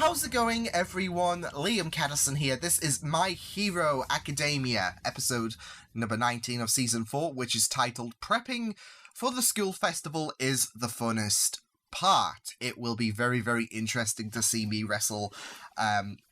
How's it going, everyone? Liam Catterson here. This is My Hero Academia, episode number 19 of season 4, which is titled Prepping for the School Festival is the Funnest Part. It will be very, very interesting to see me wrestle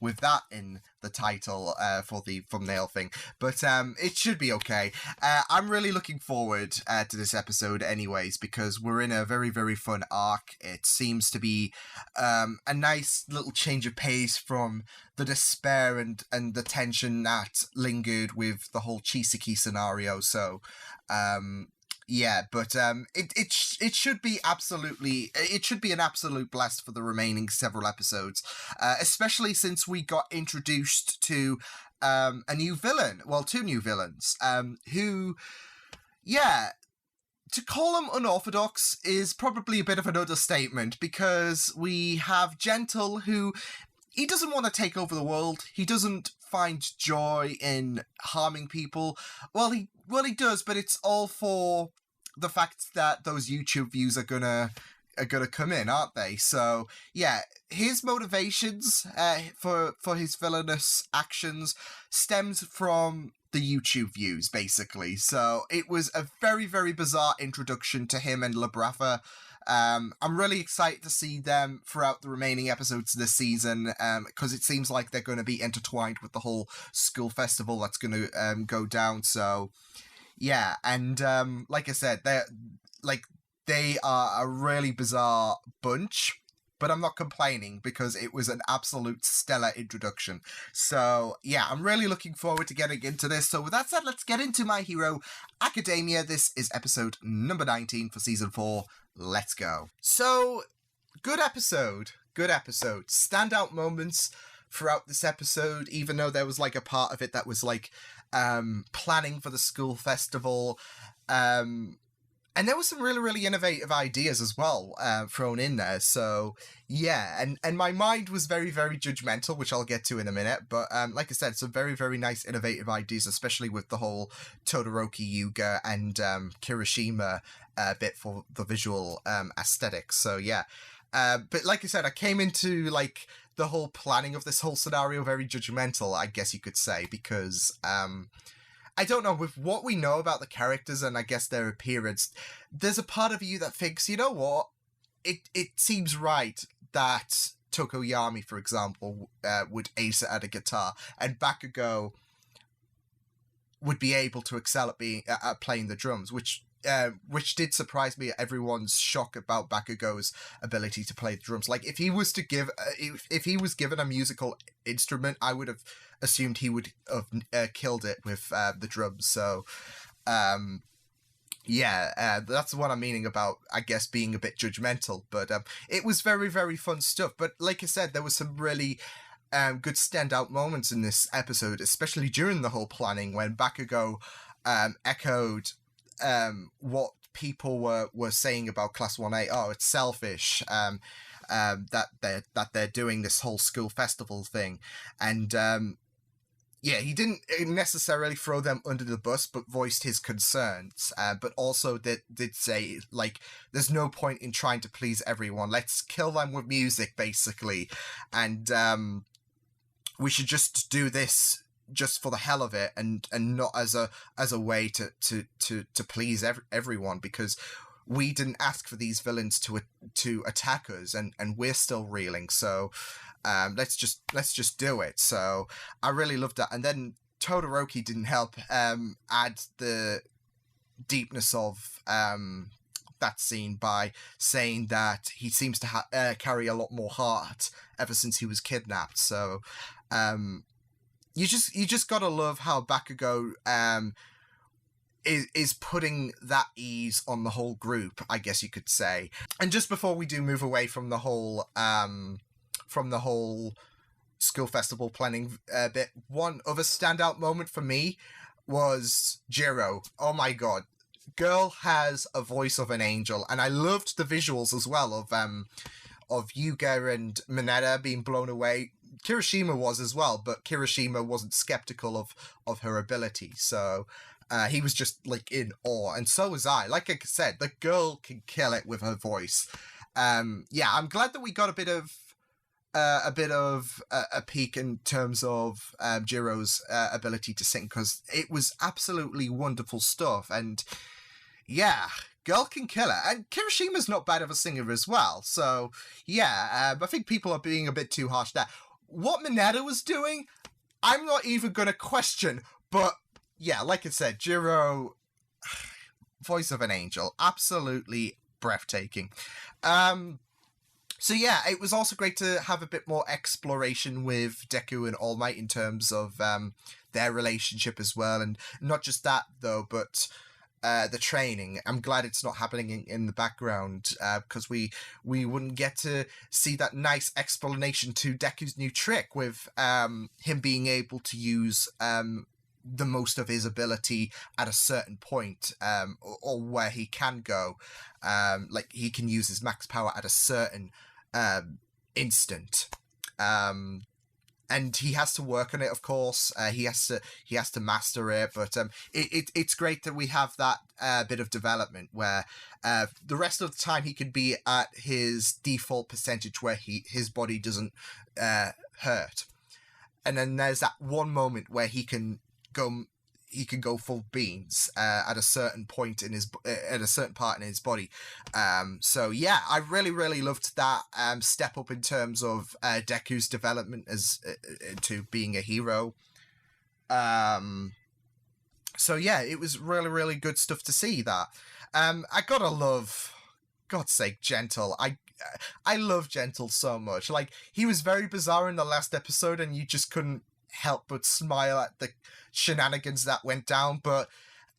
with that in the title for the thumbnail thing, but it should be okay. I'm really looking forward to this episode anyways, because we're in a very, very fun arc. It seems to be a nice little change of pace from the despair and the tension that lingered with the whole Chisaki scenario, so yeah, but it should be an absolute blast for the remaining several episodes, especially since we got introduced to a new villain, well, two new villains, who, yeah, to call them unorthodox is probably a bit of an understatement, because we have Gentle, who, he doesn't want to take over the world. He doesn't find joy in harming people. Well, he does, but it's all for the fact that those YouTube views are gonna come in, aren't they? So yeah, his motivations for his villainous actions stems from the YouTube views, basically. So it was a very, very bizarre introduction to him and Labratha. I'm really excited to see them throughout the remaining episodes of this season, because it seems like they're going to be intertwined with the whole school festival that's going to go down. So yeah, and like I said, they are a really bizarre bunch, but I'm not complaining because it was an absolute stellar introduction. So yeah, I'm really looking forward to getting into this. So with that said, let's get into My Hero Academia. This is episode number 19 for season 4. Let's go. So, good episode. Standout moments throughout this episode, even though there was like a part of it that was like planning for the school festival. And there was some really, really innovative ideas as well thrown in there. So, yeah, and my mind was very, very judgmental, which I'll get to in a minute. But like I said, some very, very nice innovative ideas, especially with the whole Todoroki Yuga and Kirishima bit for the visual aesthetics. So, yeah. But like I said, I came into like the whole planning of this whole scenario very judgmental, I guess you could say, because I don't know, with what we know about the characters and I guess their appearance, there's a part of you that thinks, you know what, it seems right that Tokoyami, for example, would ace it at a guitar, and Bakugo would be able to excel at playing the drums, which did surprise me at everyone's shock about Bakugo's ability to play the drums. Like, if he was given a musical instrument, I would have assumed he would have killed it with the drums. So, yeah, that's what I'm meaning about, I guess, being a bit judgmental. But it was very, very fun stuff. But like I said, there was some really good standout moments in this episode, especially during the whole planning when Bakugo echoed what people were saying about Class 1A. Oh, it's selfish, that they're doing this whole school festival thing. And yeah, he didn't necessarily throw them under the bus, but voiced his concerns, but also did say, like, there's no point in trying to please everyone. Let's kill them with music, basically. And we should just do this just for the hell of it, and not as a way to please everyone, because we didn't ask for these villains to attack us, and we're still reeling. So let's just do it. So I really loved that. And then Todoroki didn't help add the deepness of that scene by saying that he seems to carry a lot more heart ever since he was kidnapped. So you just gotta love how Bakugo is putting that ease on the whole group, I guess you could say. And just before we do move away from the whole school festival planning bit, one other standout moment for me was Jiro. Oh my god, girl has a voice of an angel, and I loved the visuals as well of Yuga and Mineta being blown away. Kirishima was as well, but Kirishima wasn't skeptical of her ability, so he was just like in awe, and so was I. Like I said, the girl can kill it with her voice. Yeah, I'm glad that we got a bit of a bit of a peek in terms of Jiro's ability to sing, because it was absolutely wonderful stuff. And yeah, girl can kill it. And Kirishima's not bad of a singer as well. So yeah, I think people are being a bit too harsh there. What Mineta was doing, I'm not even going to question. But yeah, like I said, Jiro, voice of an angel, absolutely breathtaking. So yeah, it was also great to have a bit more exploration with Deku and All Might in terms of their relationship as well. And not just that, though, but the training. I'm glad it's not happening in the background, because we wouldn't get to see that nice explanation to Deku's new trick with him being able to use the most of his ability at a certain point, or where he can go. Like, he can use his max power at a certain instant. And he has to work on it, of course. He has to master it, but it's great that we have that bit of development where the rest of the time he can be at his default percentage where his body doesn't hurt, and then there's that one moment where he can go full beans at a certain point in his at a certain part in his body. So yeah, I really loved that step up in terms of Deku's development as to being a hero. So yeah, it was really good stuff to see that. I gotta love, God's sake, Gentle. I love Gentle so much. Like, he was very bizarre in the last episode, and you just couldn't help but smile at the shenanigans that went down. But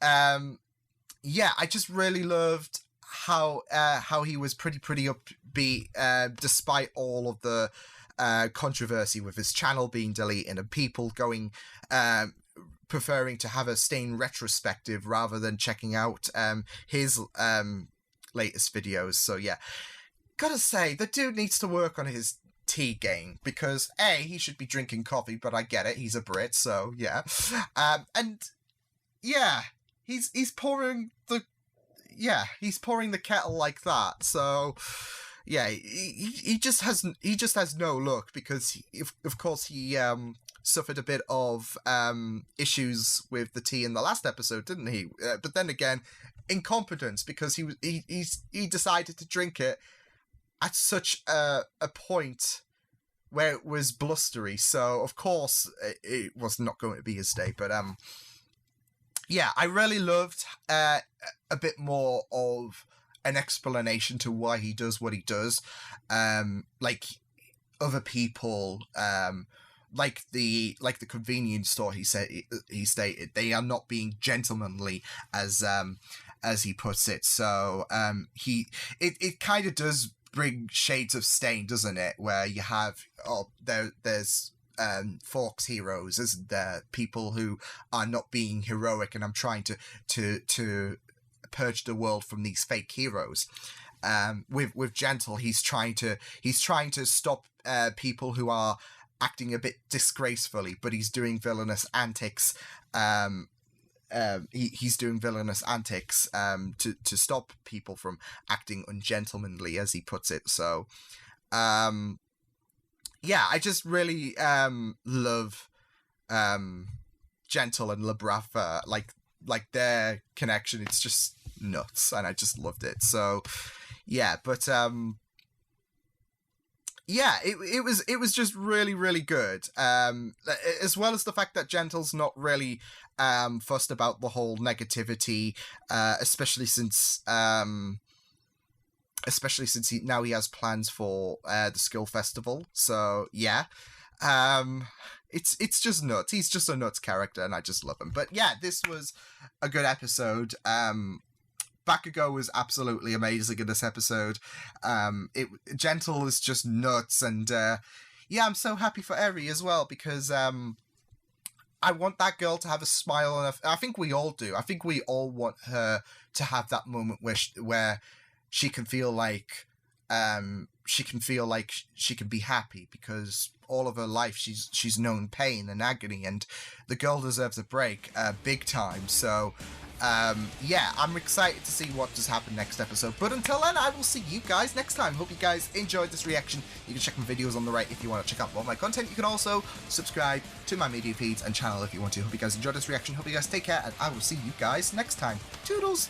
yeah, I just really loved how he was pretty upbeat despite all of the controversy with his channel being deleted and people going preferring to have a Stain retrospective rather than checking out his latest videos. So yeah, gotta say, the dude needs to work on his tea game, because he should be drinking coffee, but I get it, he's a Brit, so yeah. And yeah, he's pouring the kettle like that. So yeah, he just has no luck, because of course he suffered a bit of issues with the tea in the last episode, didn't he? But then again, incompetence, because he decided to drink it at such a point where it was blustery, so of course it was not going to be his day. But yeah, I really loved a bit more of an explanation to why he does what he does. Like, other people, like the convenience store, he stated, they are not being gentlemanly, as he puts it. So it kind of does bring shades of Stain, doesn't it? Where you have there's Forks heroes, isn't there? People who are not being heroic, and I'm trying to purge the world from these fake heroes. With Gentle, he's trying to stop people who are acting a bit disgracefully, but he's doing villainous antics. He's doing villainous antics to stop people from acting ungentlemanly, as he puts it. So yeah, I just really love Gentle and Labrafa, like their connection. It's just nuts, and I just loved it. So yeah, but yeah, it was just really good. As well as the fact that Gentle's not really fussed about the whole negativity, especially since he has plans for the Skill Festival. So yeah, it's just nuts. He's just a nuts character, and I just love him. But yeah, this was a good episode. Bakugo was absolutely amazing in this episode. Gentle is just nuts, and yeah, I'm so happy for Eri as well, because I want that girl to have a smile, and I think we all do. I think we all want her to have that moment where she can feel like she can be happy, because all of her life she's known pain and agony, and the girl deserves a break, big time. So yeah, I'm excited to see what does happen next episode. But until then, I will see you guys next time. Hope you guys enjoyed this reaction. You can check my videos on the right if you want to check out more of my content. You can also subscribe to my media feeds and channel if you want to. Hope you guys enjoyed this reaction. Hope you guys take care, and I will see you guys next time. Toodles!